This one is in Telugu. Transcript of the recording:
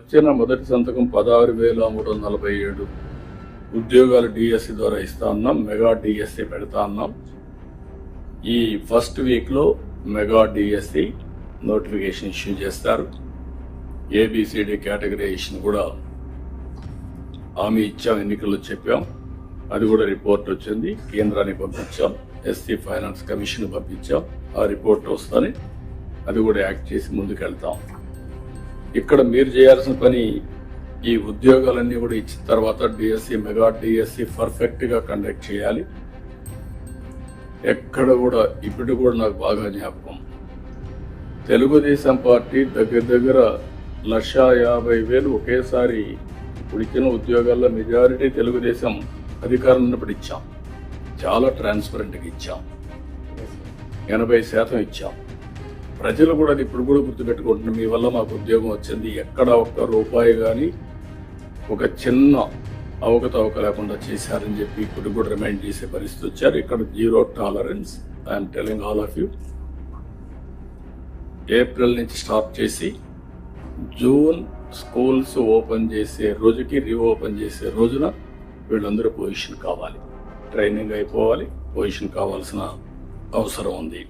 ఇచ్చిన మొదటి సంతకం 16,347 ఉద్యోగాలు డిఎస్సి ద్వారా ఇస్తా ఉన్నాం. మెగా డిఎస్సి పెడతా ఉన్నాం. ఈ ఫస్ట్ వీక్లో మెగా డిఎస్సి నోటిఫికేషన్ ఇష్యూ చేస్తారు. ఏబిసిడి కేటగరైజేషన్ కూడా హామీ ఇచ్చాం, ఎన్నికల్లో చెప్పాం. అది కూడా రిపోర్ట్ వచ్చింది, కేంద్రానికి పంపించాం, ఎస్సీ ఫైనాన్స్ కమిషన్ పంపించాం. ఆ రిపోర్ట్ వస్తానే అది కూడా యాక్ట్ చేసి ముందుకెళ్తాం. ఇక్కడ మీరు చేయాల్సిన పని ఈ ఉద్యోగాలన్నీ కూడా ఇచ్చిన తర్వాత డిఎస్సి మెగా డిఎస్సి పర్ఫెక్ట్గా కండక్ట్ చేయాలి. ఎక్కడ కూడా ఇప్పుడు కూడా నాకు బాగా జ్ఞాపకం, తెలుగుదేశం పార్టీ దగ్గర 1,50,000 ఒకేసారి ఇచ్చిన ఉద్యోగాల్లో మెజారిటీ తెలుగుదేశం అధికారం ఉన్నప్పుడు ఇచ్చాం. చాలా ట్రాన్స్పరెంట్గా ఇచ్చాం, 80% ఇచ్చాం. ప్రజలు కూడా అది ఇప్పుడు కూడా గుర్తుపెట్టుకుంటున్నాం. మీ వల్ల మాకు ఉద్యోగం వచ్చింది, ఎక్కడ ఒక్క రూపాయి కానీ ఒక చిన్న అవకతవక లేకుండా చేశారని చెప్పి ఇప్పుడు కూడా రిమైండ్ చేసే పరిస్థితి వచ్చారు. ఇక్కడ zero tolerance. I'm telling all of you. April నుంచి స్టార్ట్ చేసి జూన్ స్కూల్స్ ఓపెన్ చేసే రోజుకి, రీఓపెన్ చేసే రోజున వీళ్ళందరూ పొజిషన్ కావాలి, ట్రైనింగ్ అయిపోవాలి, పొజిషన్ కావాల్సిన అవసరం ఉంది.